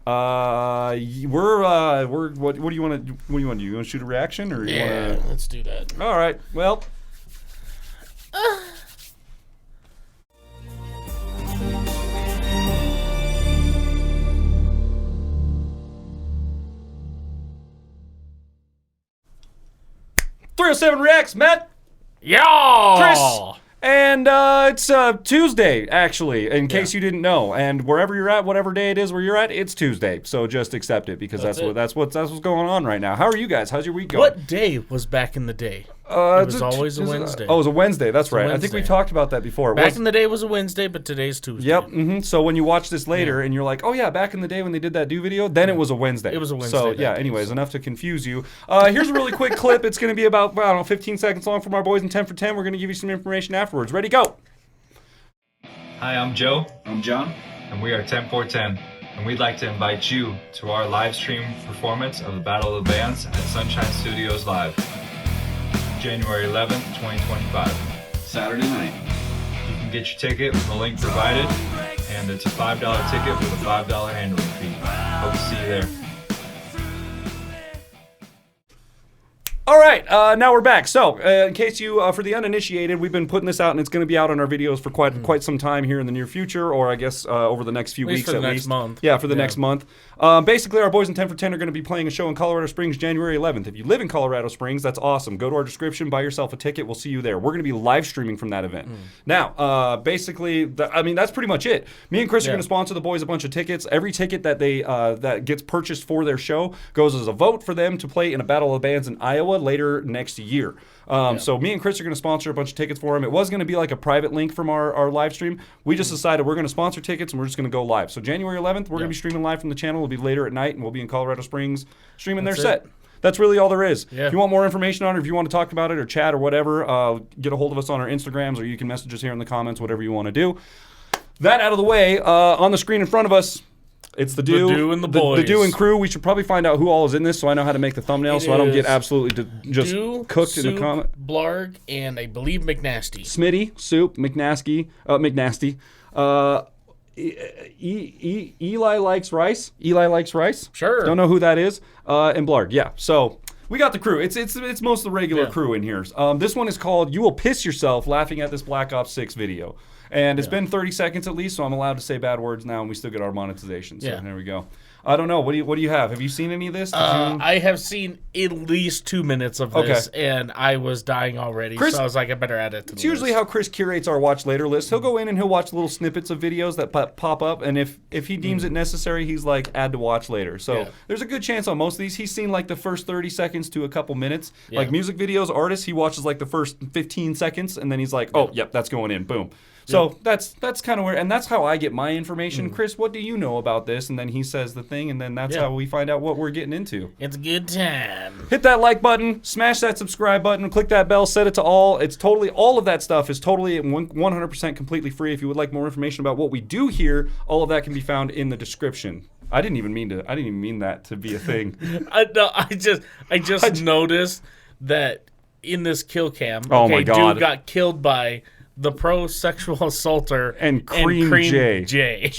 We're what do you want to do? You want to shoot a reaction or you want to? Let's do that. All right. Well. "307 Reacts," Matt. Yeah. Chris. And it's Tuesday, actually, in case you didn't know. And wherever you're at, whatever day it is where you're at, it's Tuesday. So just accept it because that's what's going on right now. How are you guys? How's your week going? What day was back in the day? It was always a Wednesday. Oh, it was a Wednesday. That's right. I think we talked about that before. Back in the day was a Wednesday, but today's Tuesday. Yep. Mm-hmm. So when you watch this later and you're like, oh, yeah, back in the day when they did that "Do" video, then it was a Wednesday. It was a Wednesday. So, yeah, anyways, enough to confuse you. Here's a really quick clip. It's going to be about, 15 seconds long from our boys in 10 for 10. We're going to give you some information afterwards. Ready, go. Hi, I'm Joe. I'm John. And we are 10 for 10. And we'd like to invite you to our live stream performance of the Battle of the Bands at Sunshine Studios Live, January 11th, 2025. Saturday night. You can get your ticket from the link provided, and it's a $5 ticket with a $5 handling fee. Hope to see you there. All right, now we're back. So, in case you, for the uninitiated, we've been putting this out, and it's going to be out on our videos for quite some time here in the near future, or I guess over the next few weeks at least. Next month. Yeah, for the next month. Basically, our boys in 10 for 10 are going to be playing a show in Colorado Springs January 11th. If you live in Colorado Springs, that's awesome. Go to our description, buy yourself a ticket. We'll see you there. We're going to be live streaming from that event. Now, basically, that's pretty much it. Me and Chris are going to sponsor the boys a bunch of tickets. Every ticket that they that gets purchased for their show goes as a vote for them to play in a Battle of the Bands in Iowa later next year. So me and Chris are going to sponsor a bunch of tickets for him. It was going to be like a private link from our live stream. We just decided we're going to sponsor tickets and we're just going to go live. So January 11th, we're going to be streaming live from the channel. It'll be later at night and we'll be in Colorado Springs streaming their set. That's really all there is. If you want more information on it, if you want to talk about it or chat or whatever, get a hold of us on our Instagrams or you can message us here in the comments, whatever you want to do. That out of the way, on the screen in front of us, it's TheDooo and the boys. The TheDooo and crew. We should probably find out who all is in this so I know how to make the thumbnail so I don't get absolutely just cooked in the comment. Blarg, and I believe McNasty. Smitty, Soup, McNasty. Eli likes rice. Eli likes rice. Sure. Don't know who that is. And Blarg. Yeah. So we got the crew. It's most of the regular crew in here. This one is called "You Will Piss Yourself Laughing at This Black Ops 6 Video." And it's been 30 seconds at least, so I'm allowed to say bad words now, and we still get our monetization. So there we go. I don't know. What do you have? Have you seen any of this? I have seen at least 2 minutes of this, and I was dying already. Chris, so I was like, I better add it to the list. It's usually how Chris curates our watch later list. He'll go in and he'll watch little snippets of videos that pop up, and if he deems it necessary, he's like, add to watch later. So there's a good chance on most of these. He's seen like the first 30 seconds to a couple minutes. Like music videos, artists, he watches like the first 15 seconds, and then he's like, oh, yep, that's going in. Boom. So that's kind of where, and that's how I get my information. Chris, what do you know about this? And then he says the thing, and then that's how we find out what we're getting into. It's a good time. Hit that like button, smash that subscribe button, click that bell, set it to all. It's totally, all of that stuff is totally 100% completely free. If you would like more information about what we do here, all of that can be found in the description. I didn't even mean that to be a thing. I just noticed that in this kill cam, my God, dude got killed by the pro sexual assaulter and Cream J.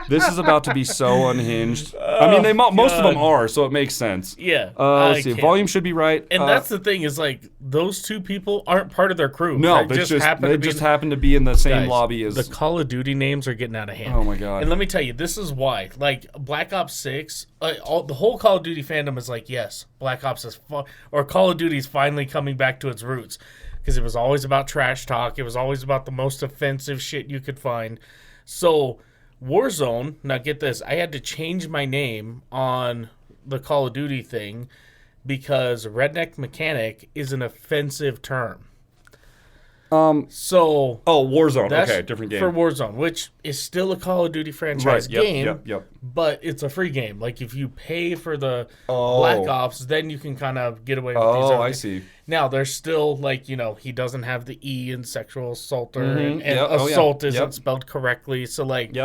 This is about to be so unhinged. I mean, most of them are, so it makes sense. Yeah. Let's see. Volume should be right. And that's the thing is, like, those two people aren't part of their crew. No, they just happen to be in the same lobby as... The Call of Duty names are getting out of hand. Oh, my God. And let me tell you, this is why. Like, Black Ops 6, the whole Call of Duty fandom is like, yes, Black Ops is... or Call of Duty is finally coming back to its roots. Because it was always about trash talk. It was always about the most offensive shit you could find. So, Warzone, now get this, I had to change my name on the Call of Duty thing because redneck mechanic is an offensive term. Warzone. Okay, different game. For Warzone, which is still a Call of Duty franchise game. Yep. But it's a free game. Like, if you pay for the Black Ops, then you can kind of get away with these other I see. Now, there's still, like, he doesn't have the E in sexual assaulter, and assault isn't spelled correctly. So, like,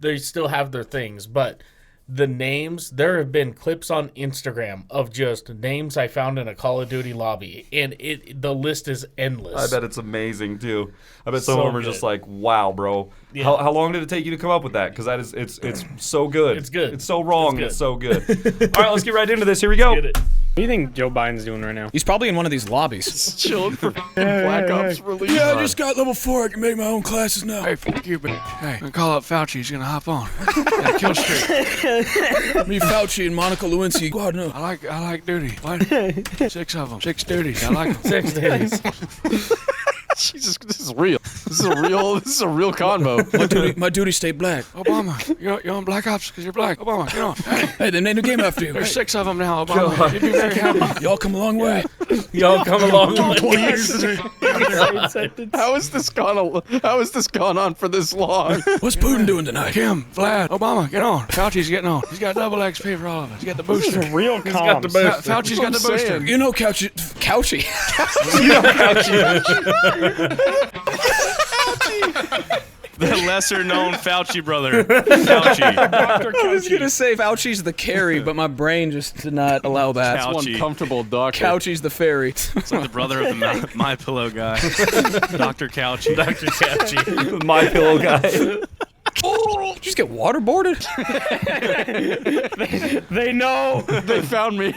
they still have their things. But the names, there have been clips on Instagram of just names I found in a Call of Duty lobby, and the list is endless. I bet it's amazing too. I bet some So of them are good. just like, wow, bro. Yeah. How long did it take you to come up with that? Because that is it's so good. It's good. It's so wrong. It's It's so good. All right, let's get right into this. Here we go. Get it. What do you think Joe Biden's doing right now? He's probably in one of these lobbies. Chilling for Black Ops release. Yeah, I just got level 4. I can make my own classes now. Hey, fuck you, but hey, I'm gonna call up Fauci. He's gonna hop on. Yeah, kill streak. Me, Fauci, and Monica Lewinsky. Go ahead, no. I like duty. What? 6 of them. 6 duties. I like them. 6 days. Jesus, this is real. This is a real convo. My duty stay black. Obama, you're on Black Ops because you're black. Obama, get on. Hey, Hey, they named a game after you. there's 6 of them now, Obama. You'd be very happy. Y'all come a long way. Y'all come along. 20 years today. How has this gone on for this long? What's Putin doing tonight? Kim, Vlad, Obama, get on. Fauci's getting on. He's got double XP for all of us. He's got the booster. Real got the comms. booster. Fauci's got the booster. You know Couchy. The lesser-known Fauci brother, Fauci. I was going to say Fauci's the carry, but my brain just did not allow that. Fauci. One comfortable doctor. Couchy's the fairy. It's like the brother of the My Pillow guy, Dr. Couchy. Dr. Catchy. My pillow guy. Did you just get waterboarded? They know. They found me.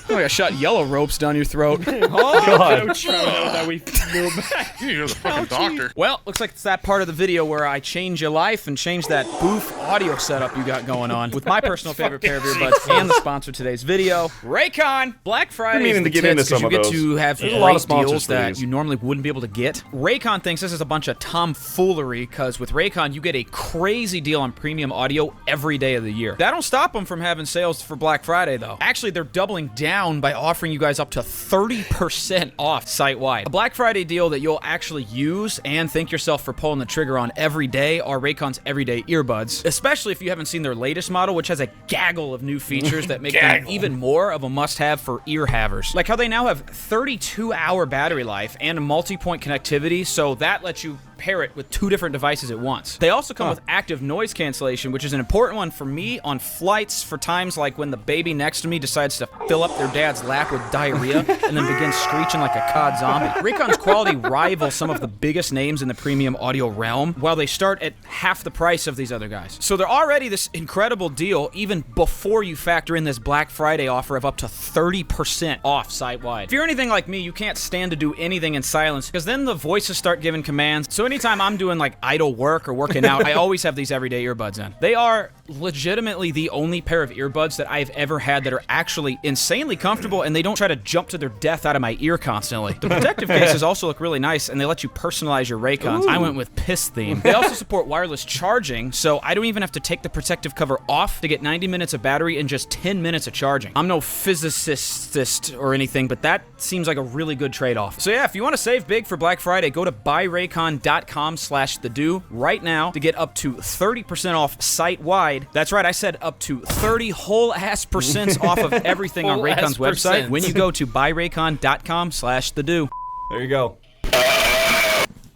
Oh, I shot yellow ropes down your throat. God. Coach found out that we knew back. You're the fucking doctor. Well, looks like it's that part of the video where I change your life and change that boof audio setup you got going on with my personal favorite pair of earbuds and the sponsor of today's video, Raycon. Black Friday meaning is the to get into tits 'cause some you of get those. to have There's a lot of great sponsors deals for that these. you normally wouldn't be able to get. Raycon thinks this is a bunch of tomfoolery because with Raycon you get a crazy deal on premium audio every day of the year. That don't stop them from having sales for Black Friday though. Actually, they're doubling down by offering you guys up to 30% off site-wide. A Black Friday deal that you'll actually use and thank yourself for pulling the trigger on every day are Raycon's everyday earbuds, especially if you haven't seen their latest model, which has a gaggle of new features that make them even more of a must-have for ear havers. Like how they now have 32-hour battery life and multi-point connectivity, so that lets you pair it with 2 different devices at once. They also come with active noise cancellation, which is an important one for me on flights for times like when the baby next to me decides to fill up their dad's lap with diarrhea and then begins screeching like a cod zombie. Raycon's quality rivals some of the biggest names in the premium audio realm, while they start at half the price of these other guys. So they're already this incredible deal even before you factor in this Black Friday offer of up to 30% off site-wide. If you're anything like me, you can't stand to do anything in silence because then the voices start giving commands. So anytime I'm doing like idle work or working out, I always have these everyday earbuds in. They are legitimately the only pair of earbuds that I've ever had that are actually insanely comfortable and they don't try to jump to their death out of my ear constantly. The protective cases also look really nice and they let you personalize your Raycons. I went with piss theme. They also support wireless charging, so I don't even have to take the protective cover off to get 90 minutes of battery and just 10 minutes of charging. I'm no physicist or anything, but that seems like a really good trade-off. So yeah, if you want to save big for Black Friday, go to buyraycon.com/TheDooo right now to get up to 30% off site-wide. That's right, I said up to 30 whole ass percents off of everything on Whole Raycon's ass website percents. when you go to buyraycon.com/TheDooo. There you go.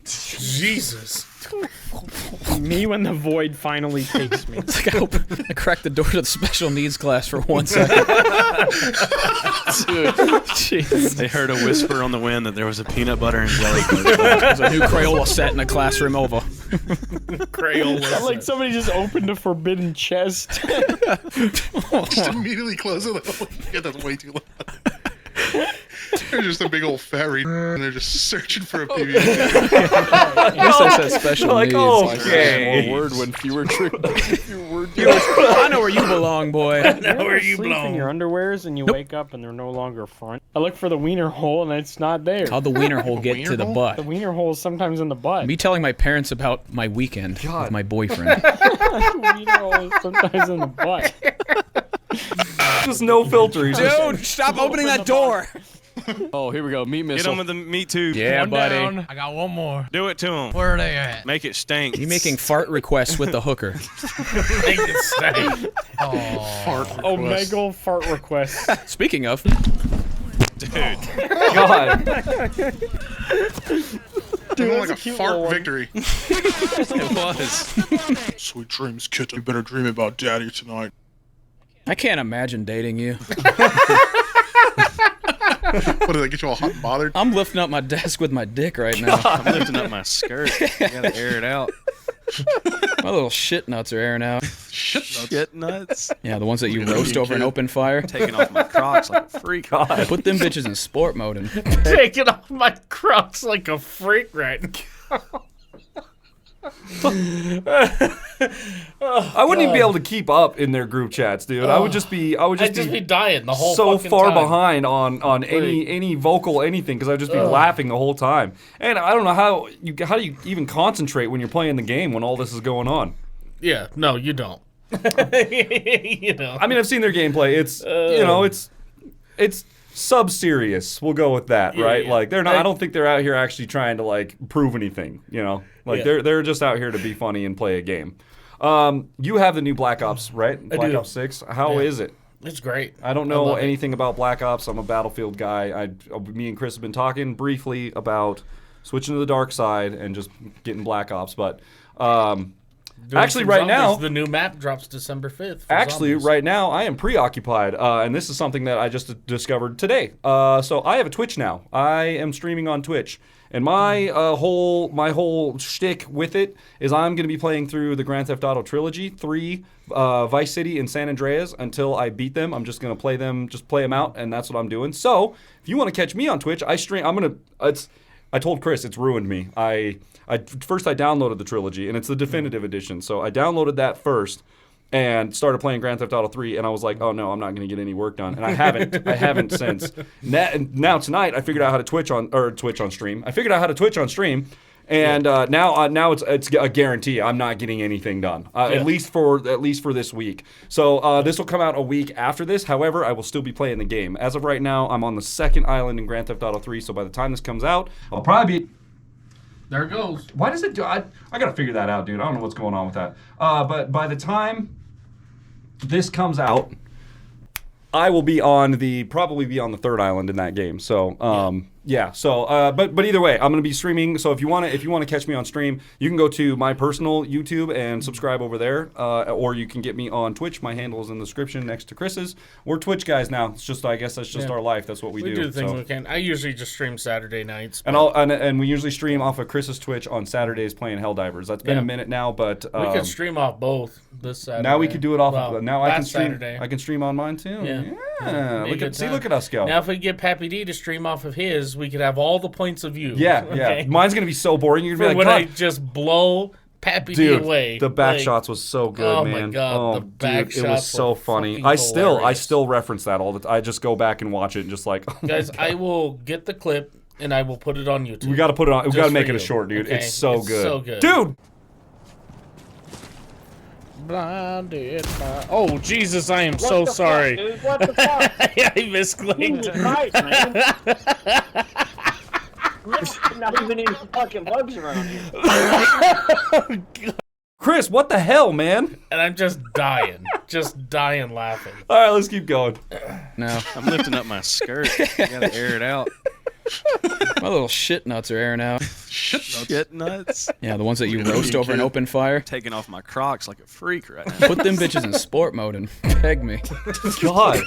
Jesus. Me when the void finally takes me. It's like I cracked the door to the special needs class for 1 second. Jeez. They heard a whisper on the wind that there was a peanut butter and jelly cake. There's a new Crayola set in the classroom over. Crayola. Like somebody just opened a forbidden chest. Just immediately close it. Like, oh, yeah, that's way too loud. They're just a big old fairy, and they're just searching for a PB. I guess that says special Like, needs. okay. More word when fewer trick. I know where you belong, boy. Where you sleep in your underwears and you wake up and they're no longer front. I look for the wiener hole and it's not there. How'd the wiener hole get wiener to the hole? butt? The wiener hole is sometimes in the butt. Me telling my parents about my weekend with my boyfriend. The wiener hole is sometimes in the butt. Just no filter. He's just- Dude, stop opening that door. Oh, here we go. Meat Get missile. them with the Me Too. Yeah, buddy. I got one more. Do it to them. Where are they at? Make it stink. You making fart requests with the hooker. Make it stay. Omegle fart request. Speaking of, Dude. God. Dude, that's like a a cute fart little one. victory. It was. Sweet dreams, kid. You better dream about daddy tonight. I can't imagine dating you. What, did I get you all hot and bothered? I'm lifting up my desk with my dick right now. I'm lifting up my skirt. I gotta air it out. My little shit nuts are airing out. Shit nuts. Yeah, the ones that you roast over an open fire. Taking off my Crocs like a freak. Put them bitches in sport mode and Taking off my Crocs like a freak right now. I wouldn't even be able to keep up in their group chats, dude. I would just be dying the whole so fucking far time. behind on any vocal anything because I'd just be laughing the whole time. And I don't know how do you even concentrate when you're playing the game when all this is going on. Yeah, no, you don't. You know. I mean, I've seen their gameplay. It's it's sub-serious. We'll go with that, right? yeah. Like they're not. I don't think they're out here actually trying to like prove anything. You know, like they're just out here to be funny and play a game. You have the new Black Ops, right? Black do. Ops 6. How is it? It's great. I don't know anything about Black Ops. I'm a Battlefield guy. Me and Chris have been talking briefly about switching to the dark side and just getting Black Ops, but actually right now the new map drops December 5th. Actually, right now, I am preoccupied, and this is something that I just discovered today. So I have a Twitch now. I am streaming on Twitch, and my whole shtick with it is I'm going to be playing through the Grand Theft Auto trilogy, 3, Vice City, and San Andreas until I beat them. I'm just going to play them out, and that's what I'm doing. So if you want to catch me on Twitch, I stream. I told Chris it's ruined me. First I downloaded the trilogy, and it's the definitive edition. So I downloaded that first and started playing Grand Theft Auto 3, and I was like, oh no, I'm not going to get any work done. And I haven't since. Now tonight I figured out how to Twitch on stream. I figured out how to Twitch on stream, and now it's a guarantee I'm not getting anything done. At least for this week. So this will come out a week after this. However, I will still be playing the game. As of right now, I'm on the second island in Grand Theft Auto 3. So by the time this comes out, I'll probably be. There it goes. Why does it do? I gotta figure that out, dude. I don't know what's going on with that. But by the time this comes out, I will be probably be on the third island in that game. So yeah. So but either way, I'm gonna be streaming. So if you wanna catch me on stream, you can go to my personal YouTube and subscribe over there, or you can get me on Twitch. My handle is in the description next to Chris's. We're Twitch guys now. It's just I guess that's just our life. That's what we do. We do the things we can. I usually just stream Saturday nights. And we usually stream off of Chris's Twitch on Saturdays playing Helldivers. That's been a minute now, but we can stream off both this Saturday. Now we can do it off of now I can stream Saturday. I can stream on mine too. Yeah. Look at us go. Now if we get Pappy D to stream off of his, we could have all the points of view. Yeah. Okay? Mine's gonna be so boring. You're gonna be when like, I just blow Pappy D dude, away. the back shots was so good, oh man. My God, the back shots it was so funny. I still reference that all the time. I just go back and watch it and just like guys, I will get the clip and I will put it on YouTube. We gotta put it on. We gotta make it a you. short, dude. Okay? It's so good. So good. Dude! Blinded by... Oh, Jesus, I am so sorry. Fuck, dude? What the fuck? I misclicked. Jesus Christ, man. There's not even any fucking bugs around here. Chris, what the hell, man? And I'm just dying laughing. All right, let's keep going. no. I'm lifting up my skirt. I gotta air it out. My little shit nuts are airing out. Shit nuts. Yeah, the ones that you roast over an open fire. Taking off my Crocs like a freak right now. Put them bitches in sport mode and peg me. God.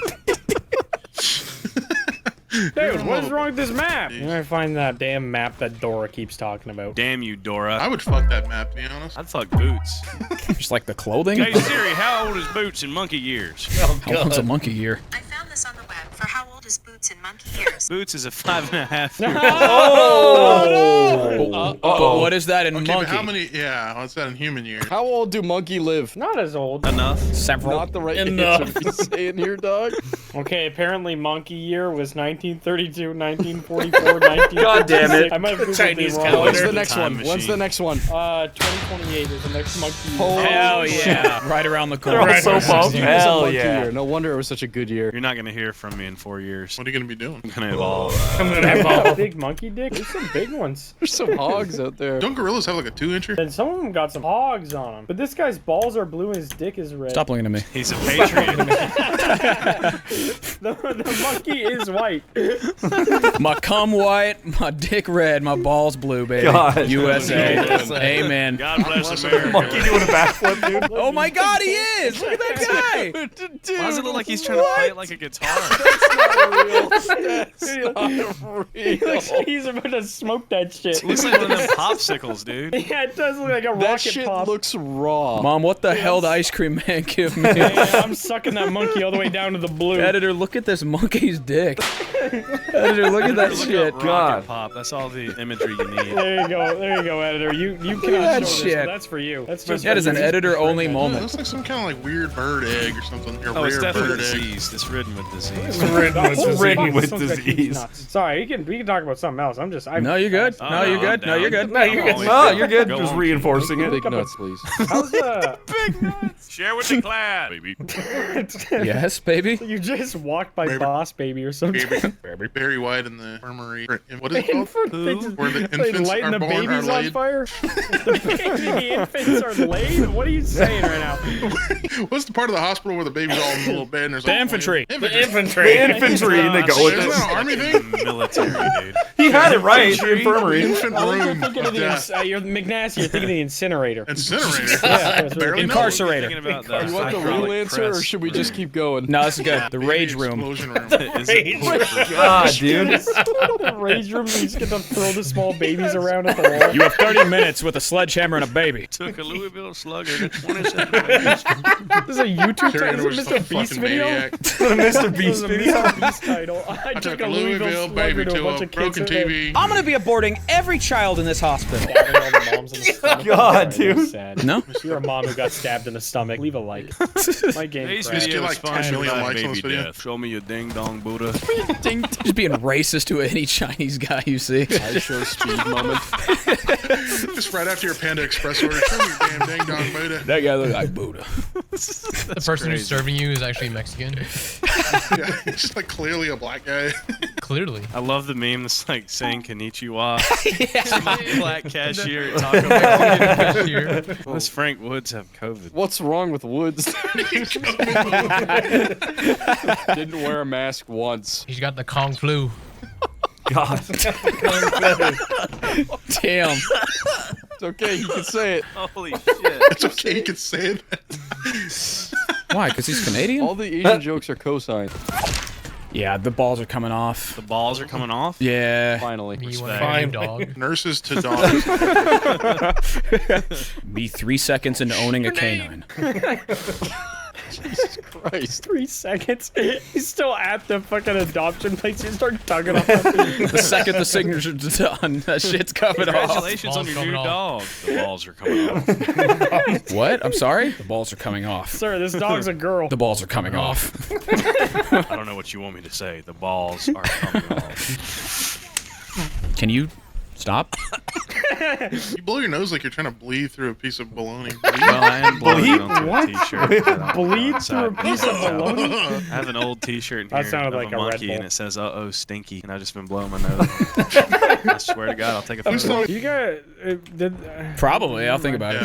Dude, what is wrong with this map? You might find that damn map that Dora keeps talking about. Damn you, Dora. I would fuck that map, to be honest. I'd fuck Boots. Just like the clothing? Hey Siri, how old is Boots in monkey years? How old's a monkey year? I found this on the web for how old is Boots in monkey years. Boots is a 5.5 year old. But what is that in Okay, monkey? but how many? Yeah, what's that in human years? How old do monkey live? Not as old. Enough. Several. Not the right Enough. answer to be saying here, dog. Okay, apparently monkey year was 1932, 1944, 1956. God damn it. I might have Googled Chinese it wrong. calendar. When's the next Time one? When's machine. the next one? 2028 is the next monkey year. Holy Hell yeah. Right around the corner. Right. So pumped. It was a Hell monkey yeah. year. No wonder it was such a good year. You're not gonna hear from me in 4 years. What are you gonna be doing? I'm gonna evolve. I'm gonna Got a evolve. big monkey dick? There's some big ones. There's some hogs out there. Don't gorillas have like a 2-incher? And some of them got some hogs on them. But this guy's balls are blue and his dick is red. Stop looking at me. He's a patriot. The monkey is white. My cum white, my dick red, my balls blue, baby. God. USA. Amen. God bless America. Monkey doing a backflip, dude. Oh my God, he is! Look at that guy! Why does it look like he's trying to play it like a guitar? He's about to smoke that shit. It looks like one of them popsicles, dude. Yeah, it does look like a That rocket shit pop. looks raw. Mom, what the hell did Ice Cream Man give me? Yeah, I'm sucking that monkey all the way down to the blue. Editor, look at this monkey's dick. Editor, look at that Look shit. up God. rocket pop. That's all the imagery you need. There you go, editor. You at cannot that show this, shit. but that's for you. That's just That is an editor-only It moment. looks like some kind of like weird bird egg or something. Or Oh, it's rare definitely bird egg. diseased. It's ridden with disease. Ridden with Sounds like he's disease. nuts. Sorry, we can talk about something else. No, you're good. Oh, No, you're I'm good. No, down. you're good. No, you're good. No, you're good. Go Just on. reinforcing it. Big nuts, please. How's Share with the class, baby. Yes, baby. you just walked by Baby. Boss Baby or something? Barry White in the infirmary. What is it called? They just- Where the they infants lighting are the born babies are on laid. fire? The infants are laid? What are you saying right now? What's the part of the hospital where the baby's all in the little bed and there's The like infantry. The Infantry. infantry. Infantry, and they go with Isn't it. that an army thing? Military, dude. He had it right. The infirmary. Infant You're room. thinking of the you're McNasty. You're thinking of the incinerator. Incinerator. Yeah, Barely know. Incarcerator. Thinking about that. You want the real answer, or should we just keep going? No, this is good. The rage room. Explosion room. Is it God, dude. The rage room, you just get to throw the small babies around at the wall. You have 30 minutes with a sledgehammer and a baby. took a Louisville Slugger to 27 minutes. This is a YouTube Terry title. was Is the it Mr. Beast fucking video? maniac. Mr. This is Beast a video. Mr. Beast title. I Took a Louisville slugger baby to a to bunch a of kids broken in there. TV. I'm gonna be aborting every child in this hospital. Stabbing all the moms in the stomach. God, That's dude. sad. No? You're a mom who got stabbed in the stomach. Leave a like. My game Today's crashed. get video like is 10 sponsored million by likes on Baby this video. Death. Show me your ding dong Buddha. Just being racist to any Chinese guy you see. I show speed moment. Just right after your Panda Express order. Show me your damn ding dong Buddha. That guy looked like Buddha. The person who's serving you is actually Mexican. Yeah, he's like clearly a black guy. Clearly. I love the meme that's like saying konnichiwa. Some black cashier at Taco Bell. Unless Frank Woods have COVID. What's wrong with Woods? Didn't wear a mask once. He's got the Kong flu. God. Damn. It's okay, you can say it. Holy shit. It's okay, you can say that. Why? Because he's Canadian? All the Asian jokes are cosigned. Yeah, the balls are coming off. The balls are coming off? Yeah. Finally. You want Respect. a new dog? Nurses to dogs. Be 3 seconds into owning a canine. Jesus Christ. 3 seconds. He's still at the fucking adoption place. You start tugging off. The second the signature's done, that shit's coming off. Congratulations on Balls your new coming dog. The balls are coming off. What? I'm sorry? The balls are coming off. Sir, this dog's a girl. The balls are coming off. I don't know what you want me to say. The balls are coming off. Can you stop? You blow your nose like you're trying to bleed through a piece of bologna. Well, I am blowing onto What? a t-shirt. Bleed through a piece of bologna? I have an old t-shirt in That here sounded of like a a Red monkey Bull. and it says "uh-oh stinky" and I've just been blowing my nose. I swear to God, I'll take a photo. You got did. Probably. I'll think about it.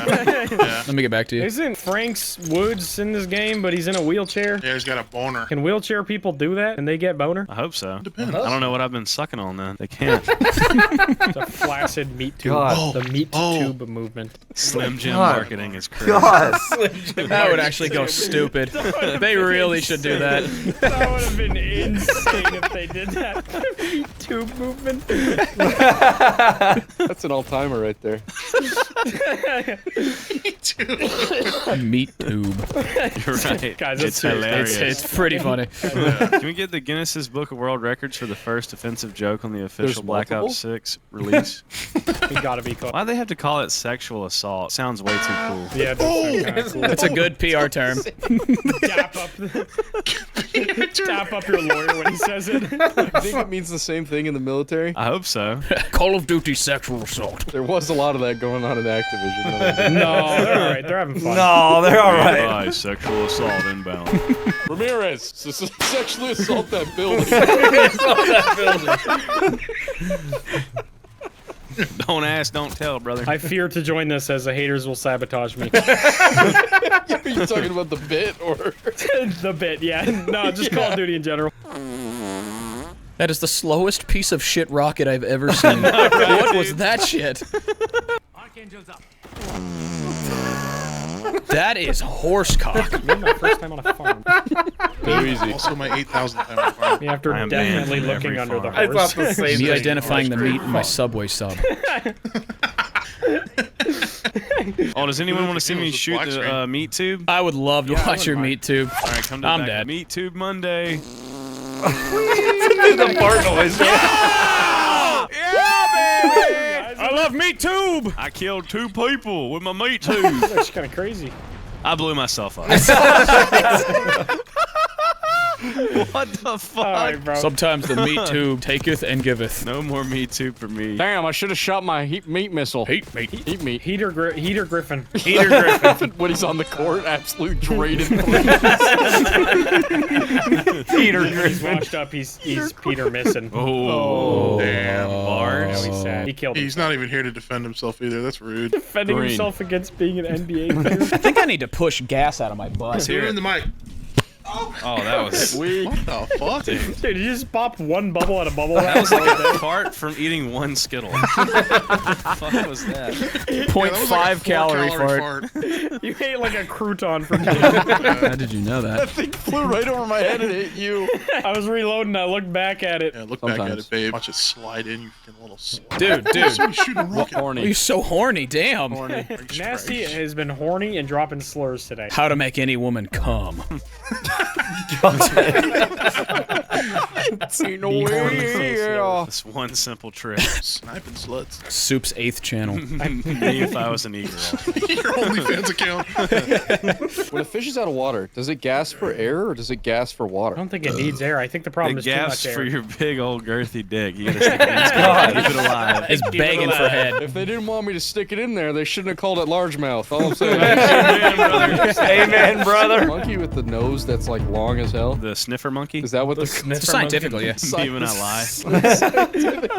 Yeah. Let me get back to you. Isn't Frank's Woods in this game, but he's in a wheelchair? Yeah, he's got a boner. Can wheelchair people do that and they get boner? I hope so. Depends. I don't know what I've been sucking on then. They can't. It's a flaccid meat tube. God. The meat tube movement. Slim Jim God. marketing is crazy. God. That would actually go stupid. They really should do that. That would have been insane if they did that. Meat tube movement. That's an all-timer right there. Meat tube. You're right. Guys, it's that's serious. hilarious. It's pretty funny. Can we get the Guinness's Book of World Records for the first offensive joke on the official There's Black multiple? Ops 6 release? We gotta be close. Why do they have to call it sexual assault? Sounds way too cool. Yeah, it does sound kinda cool. It's a good PR term. Dap up your lawyer when he says it. I think it means the same thing in the military. I hope so. Call of Duty sexual assault. There was a lot of that going on in Activision. No, they're alright. They're having fun. No, they're all right. Bye, sexual assault inbound. Ramirez, sexually assault that building. Don't ask, don't tell, brother. I fear to join this as the haters will sabotage me. Are you talking about the bit or the bit? Yeah. No, just Call of Duty in general. That is the slowest piece of shit rocket I've ever seen. What was that shit? Archangel's up. That is horsecock. This is my first time on a farm. too easy? Also my 8,000th time on the farm. Me after I am definitely banned from looking every under the farm. I thought horse. the same Me thing. identifying the meat in my Subway sub. Oh, does anyone want to see me It shoot was the black meat tube? I would love to watch your meat tube. All right, come to I'm the back dead. of Meat Tube Monday. The fart noise. I love meat tube. I killed 2 people with my meat tube. That's kind of crazy. I blew myself up. What the fuck? All right, bro. Sometimes the meat tube taketh and giveth. No more meat tube for me. Damn, I should have shot my meat missile. Heat meat. Heat meat. Heater Griffin. Heater Griffin. When he's on the court, absolute drained. Peter He's washed up. He's Peter missing. Oh, Damn. bars. He's sad. He killed him. He's not even here to defend himself either. That's rude. Defending Green. himself against being an NBA player. I think I need to push gas out of my butt. Put it in the mic. Oh, that was Weak. What the fuck? Dude, you just popped one bubble out of bubble that wrap. was like a fart from eating 1 Skittle. What the fuck was that? 0.5 calorie fart. You ate like a crouton from me. How did you know that? That thing flew right over my head and hit you. I was reloading. I looked back at it. Yeah, look back at Sometimes. it, babe. Watch it slide in. You fucking little slut. Dude. Somebody shoot a rocket. Oh, Horny. you're so horny, damn. Nasty has been horny and dropping slurs today. How to make any woman come. Ain't no way. This one simple trick. Sniping sluts. Soup's 8th channel. Me if I was an eagle. Your OnlyFans account. When a fish is out of water, does it gasp for air or does it gasp for I water? don't think it needs air. I think the problem It is too gasps much for air. your big old girthy dick. You gotta stick it in its mouth. Keep it alive. It's begging for head. If they didn't want me to stick it in there, they shouldn't have called it largemouth. All I'm saying. Amen, brother. Monkey with the nose that's like long as hell. The sniffer monkey? Is that what the Scientifically, yeah. Even I lie.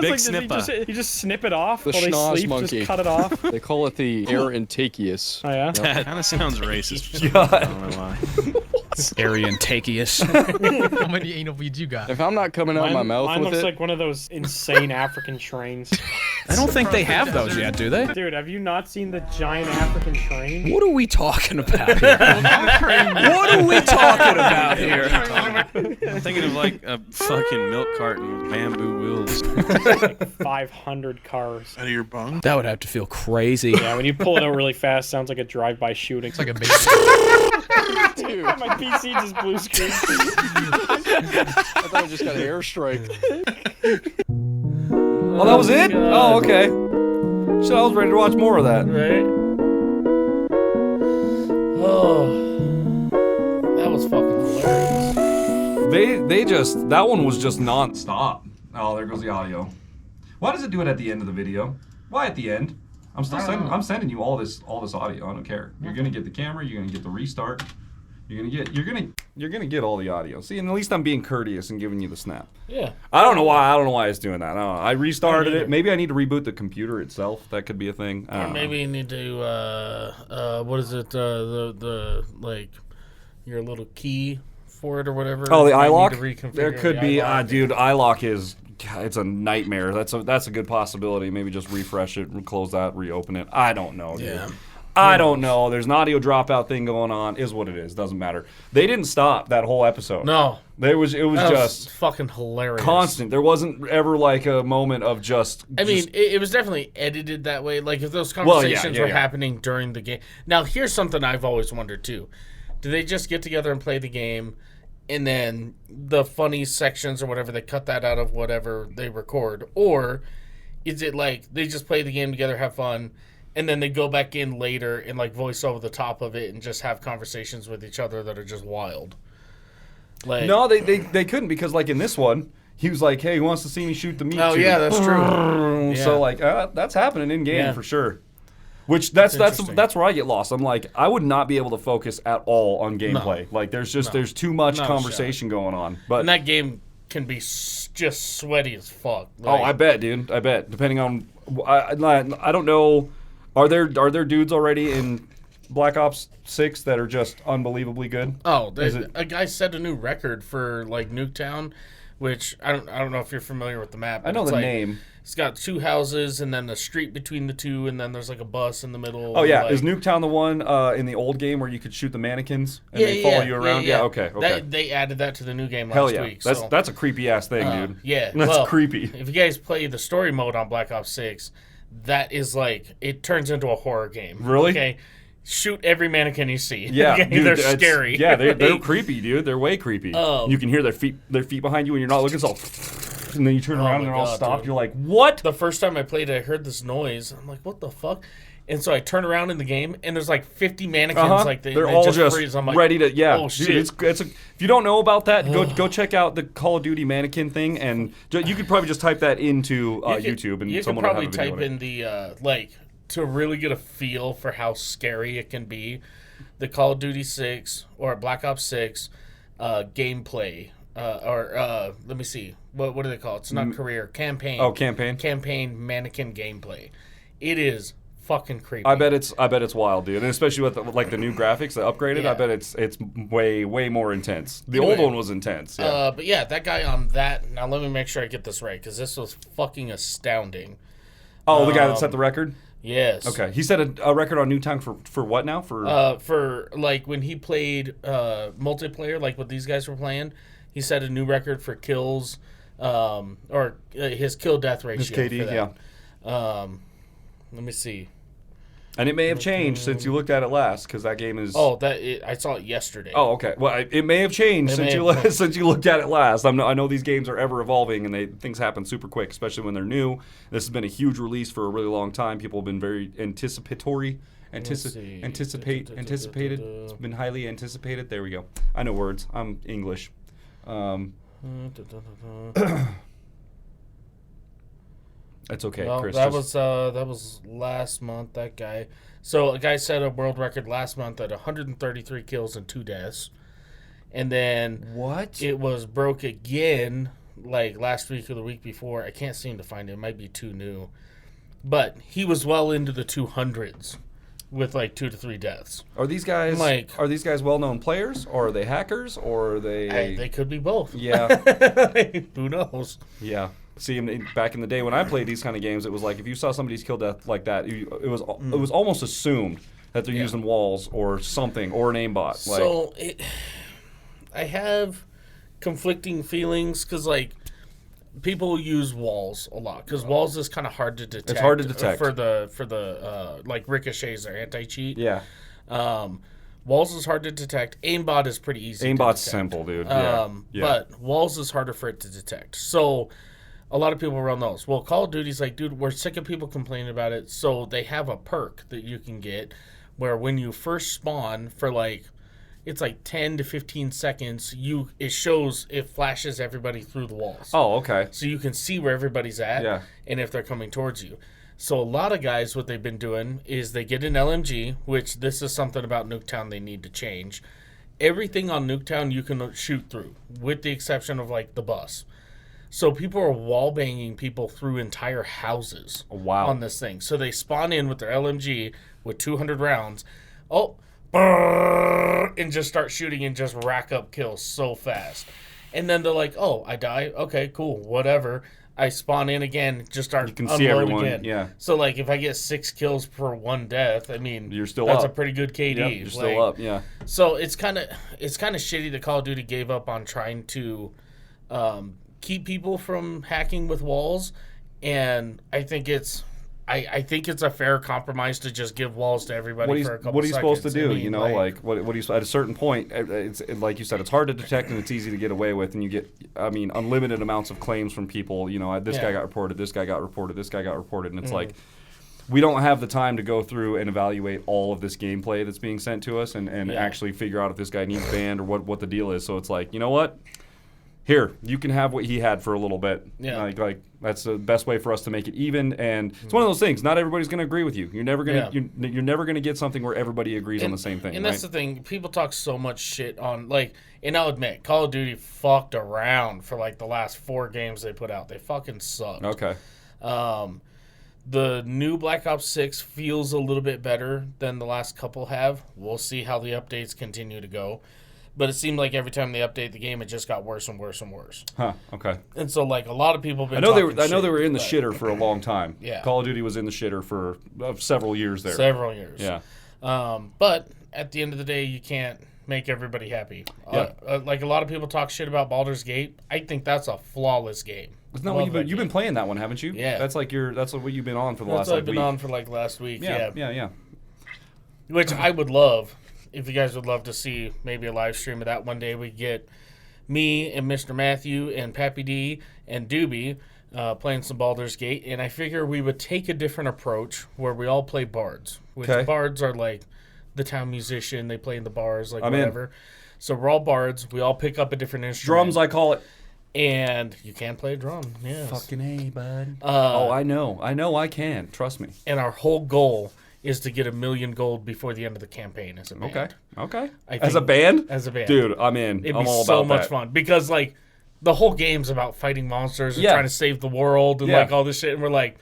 Big Like, snipper. you just snip it off The while they schnoz sleep. monkey. Just cut it off. They call it the air intachius. Oh yeah. That kind of sounds racist. I don't know why. Aryan Takius. How many anal beads you got? If I'm not coming out my mouth Mine with looks it, like one of those insane African trains. I don't think they have those yet, do they? Dude, have you not seen the giant African train? What are we talking about here? What are we talking about here? I'm thinking of like a fucking milk carton with bamboo wheels. Like 500 cars. Out of your bung? That would have to feel crazy. Yeah, when you pull it out really fast, sounds like a drive-by shooting. It's like a baby. dude, My PC just blue screen. I thought I just got airstrike. Oh, that was it? Oh, okay. Shit, I was ready to watch more of that. Right? Oh, that was fucking hilarious. They just, that one was just non-stop. Oh, there goes the audio. Why does it do it at the end of the video? Why at the end? I'm still sending, I'm sending you all this audio. I don't care. You're gonna get the camera. You're gonna get the restart. You're gonna get all the audio. See, and at least I'm being courteous and giving you the snap. Yeah. I don't know why it's doing that. I don't know. I restarted it. Maybe I need to reboot the computer itself. That could be a thing. I Or don't know. maybe you need to, what is it, the like, your little key for it or whatever. Oh, the You might iLock? need to reconfigure There could the be, iLock. dude. iLock is, it's a nightmare. That's a good possibility. Maybe just refresh it, close that, reopen it. I don't know, dude. Yeah. I don't know. There's an audio dropout thing going on. Is what it is. Doesn't matter. They didn't stop that whole episode. No. It was That just fucking hilarious. constant. There wasn't ever like a moment of just. I mean, it was definitely edited that way. Like, if those Well, yeah, conversations yeah, were yeah. happening during the game. Now, here's something I've always wondered, too. Do they just get together and play the game, and then the funny sections or whatever, they cut that out of whatever they record? Or is it like they just play the game together, have fun, and then they go back in later and, like, voice over the top of it and just have conversations with each other that are just wild? Like, No, they couldn't because like in this one, he was like, "Hey, who wants to see me shoot the meat?" Oh, tube?" yeah, that's true. So Yeah. like that's happening in game Yeah. for sure. Which that's interesting. where I get lost. I'm like, I would not be able to focus at all on gameplay. Like there's too much Not a conversation going on. But And that game can be just sweaty as fuck. Oh, I bet, dude. I bet. Depending on, I don't know. Are there dudes already in Black Ops 6 that are just unbelievably good? Oh, a guy set a new record for like Nuketown, which I don't know if you're familiar with the map. I know the name. It's got 2 houses and then a street between the 2, and then there's like a bus in the middle. Oh yeah, like, is Nuketown the one in the old game where you could shoot the mannequins and they follow you around? Yeah, okay. They added that to the new game Hell last yeah. week. That's a creepy ass thing, dude. Yeah, that's creepy. If you guys play the story mode on Black Ops 6, that is like it turns into a horror game. Really? Okay. Shoot every mannequin you see. Yeah, okay? dude, they're scary. Yeah, they're creepy, dude. They're way creepy. You can hear their feet behind you, and you're not looking. So, and then you turn around and they're all stopped. Dude. You're like, what? The first time I played it, I heard this noise. I'm like, what the fuck? And so I turn around in the game, and there's like 50 mannequins. Like they're all just like, ready to. Yeah, oh shit! Dude, if you don't know about that, go check out the Call of Duty mannequin thing, and you could probably just type that into YouTube, and someone will have a video. You could probably type in the to really get a feel for how scary it can be. The Call of Duty 6 or Black Ops 6 gameplay. Let me see. What do they call it? It's not career. Campaign. Oh, campaign. Campaign mannequin gameplay. It is fucking creepy. I bet it's wild, dude. And especially with the new graphics that upgraded, Yeah. I bet it's way more intense. The old one was intense. Yeah. But yeah, that guy on that. Now let me make sure I get this right because this was fucking astounding. Oh, the guy that set the record? Yes. Okay. He set a record on Nuketown for what now? For like when he played multiplayer, like what these guys were playing, he set a new record for kills, or his kill death ratio. His KD, yeah. Let me see. And it may have changed since you looked at it last, because that game is. Oh, I saw it yesterday. Oh, okay. Well, it may have changed since you looked at it last. I know these games are ever evolving, and things happen super quick, especially when they're new. This has been a huge release for a really long time. People have been very anticipatory. Anticipated. It's been highly anticipated. There we go. I know words. I'm English. It's okay, well, Chris. That was last month. That guy. So a guy set a world record last month at 133 kills and 2 deaths, and then it was broke again like last week or the week before. I can't seem to find it. It might be too new, but he was well into the 200s with like 2 to 3 deaths. Are these guys well-known players, or are they hackers, or are they? They could be both. Yeah. Who knows? Yeah. See, back in the day when I played these kind of games, it was like if you saw somebody's kill death like that, it was almost assumed that they're using walls or something or an aimbot. So I have conflicting feelings because like people use walls a lot because walls is kind of hard to detect. It's hard to detect for the like ricochets or anti-cheat. Yeah. Walls is hard to detect. Aimbot is pretty easy. Aimbot's simple, dude. Yeah. But walls is harder for it to detect. So a lot of people run those. Well, Call of Duty's like, dude, we're sick of people complaining about it. So they have a perk that you can get where when you first spawn for like, it's like 10 to 15 seconds, it flashes everybody through the walls. Oh, okay. So you can see where everybody's at and if they're coming towards you. So a lot of guys, what they've been doing is they get an LMG, which this is something about Nuketown they need to change. Everything on Nuketown you can shoot through, with the exception of like the bus. So people are wall banging people through entire houses on this thing. So they spawn in with their LMG with 200 rounds, and just start shooting and just rack up kills so fast. And then they're like, "Oh, I die. Okay, cool, whatever." I spawn in again, just start unload again. Yeah. So like, if I get 6 kills per 1 death, I mean, you're still that's up. a pretty good KD. Yep, you're still up. Yeah. So it's kind of shitty that Call of Duty gave up on trying to keep people from hacking with walls, and I think it's a fair compromise to just give walls to everybody for a couple seconds. What are you supposed to do? I mean, what do you at a certain point? It's like you said, it's hard to detect and it's easy to get away with, and you get, unlimited amounts of claims from people. This guy got reported, this guy got reported, this guy got reported, and it's like we don't have the time to go through and evaluate all of this gameplay that's being sent to us and actually figure out if this guy needs banned or what the deal is. So it's like, you know what? here, you can have what he had for a little bit. Yeah. Like that's the best way for us to make it even. And it's one of those things. Not everybody's going to agree with you. You're never going to you're never going to get something where everybody agrees on the same thing. And that's the thing. People talk so much shit on and I'll admit, Call of Duty fucked around for like the last 4 games they put out. They fucking sucked. Okay. The new Black Ops 6 feels a little bit better than the last couple have. We'll see how the updates continue to go. But it seemed like every time they update the game, it just got worse and worse and worse. Huh. Okay. And so, like, a lot of people have been I know they were in the shitter for a long time. Yeah. Call of Duty was in the shitter for several years there. Several years. Yeah. But at the end of the day, you can't make everybody happy. Yeah. Like, a lot of people talk shit about Baldur's Gate. I think that's a flawless game. Isn't that what you've been playing that one, haven't you? Yeah. That's what you've been on for the last That's what I've been week. on for like last week. Yeah. Which I would love, if you guys would love to see maybe a live stream of that one day. We get me and Mr. Matthew and Pappy D and Doobie playing some Baldur's Gate, and I figure we would take a different approach where we all play bards. Which bards are like the town musician. They play in the bars, like whatever. So we're all bards. We all pick up a different instrument. Drums, I call it. And you can play a drum, yes. Fucking A, bud. I know I can. Trust me. And our whole goal is to get 1 million gold before the end of the campaign as a band. Okay. As a band? As a band. Dude, I'm in. It'd I'm be all so about much that. fun. Because, like, the whole game's about fighting monsters and trying to save the world and, like, all this shit. And we're like,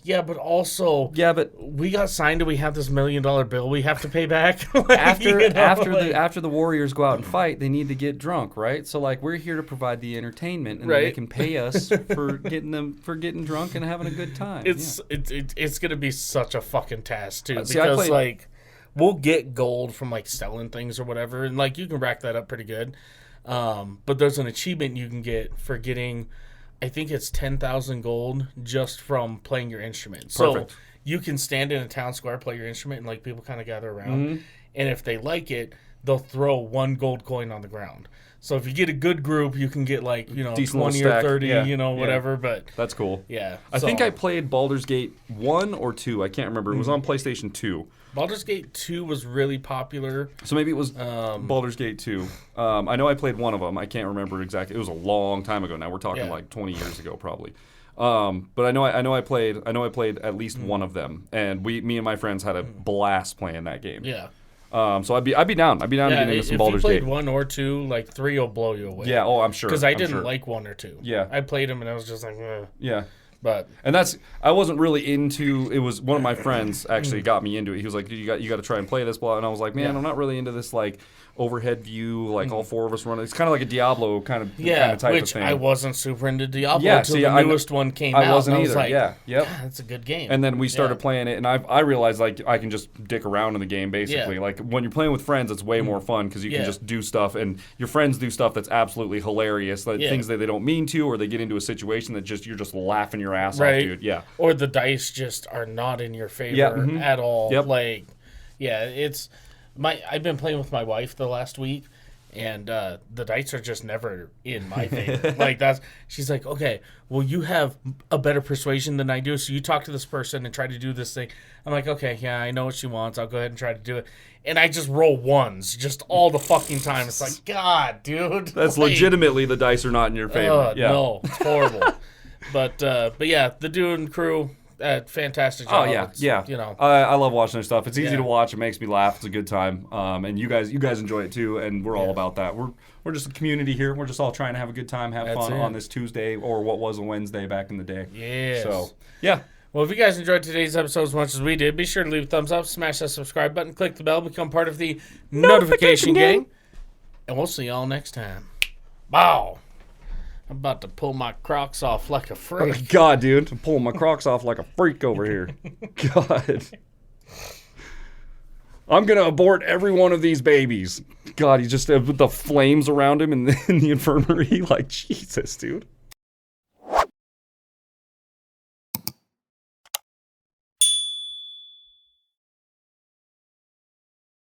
but also... Yeah, but... We got signed and we have this $1 million bill we have to pay back. After the warriors go out and fight, they need to get drunk, right? So, like, we're here to provide the entertainment, and then they can pay us for getting drunk and having a good time. It's going to be such a fucking task, too. Because, like, we'll get gold from, like, selling things or whatever. And, like, you can rack that up pretty good. But there's an achievement you can get for getting... I think it's 10,000 gold just from playing your instrument. Perfect. So you can stand in a town square, play your instrument, and like people kind of gather around. And if they like it, they'll throw 1 gold coin on the ground. So if you get a good group, you can get like, decent 20 or 30, whatever. But that's cool. Yeah. I think I played Baldur's Gate 1 or 2. I can't remember. It was on PlayStation 2. Baldur's Gate 2 was really popular. So maybe it was Baldur's Gate 2. I know I played one of them. I can't remember exactly. It was a long time ago now. We're talking like 20 years ago probably. But I know I played at least one of them, and me and my friends had a blast playing that game. Yeah. So I'd be down to get into some Baldur's Gate. If you played 1 or 2, like 3 will blow you away. Yeah. Oh, I'm sure. Because I didn't like 1 or 2. Yeah. I played them and I was just like, yeah. But I wasn't really into it. Was one of my friends actually got me into it. He was like, you got to try and play this, blah. And I was like, man, I'm not really into this like overhead view, like all 4 of us running. It's kind of like a Diablo kind of type of thing. I wasn't super into Diablo until the newest one came out. I wasn't either. Like, that's a good game. And then we started playing it, and I realized like I can just dick around in the game basically. Like when you're playing with friends, it's way more fun because you can just do stuff, and your friends do stuff that's absolutely hilarious, like things that they don't mean to, or they get into a situation that you're just laughing your ass off, dude. Yeah. Or the dice just are not in your favor at all. Yep. Like, it's. I've been playing with my wife the last week, and the dice are just never in my favor. She's like, okay, well, you have a better persuasion than I do, so you talk to this person and try to do this thing. I'm like, okay, yeah, I know what she wants. I'll go ahead and try to do it. And I just roll 1s just all the fucking time. It's like, God, dude. That's legitimately the dice are not in your favor. No, it's horrible. But yeah, the Dooooo and crew, fantastic job. Oh yeah. I love watching their stuff. It's easy to watch. It makes me laugh. It's a good time. And you guys enjoy it too. And we're all about that. We're just a community here. We're just all trying to have a good time, have fun on this Tuesday or what was a Wednesday back in the day. Yes. So yeah. Well, if you guys enjoyed today's episode as much as we did, be sure to leave a thumbs up, smash that subscribe button, click the bell, become part of the notification gang. And we'll see y'all next time. Bow. I'm about to pull my Crocs off like a freak. Oh, God, dude. I'm pulling my Crocs off like a freak over here. God. I'm going to abort every one of these babies. God, he's just with the flames around him in the infirmary. Like, Jesus, dude.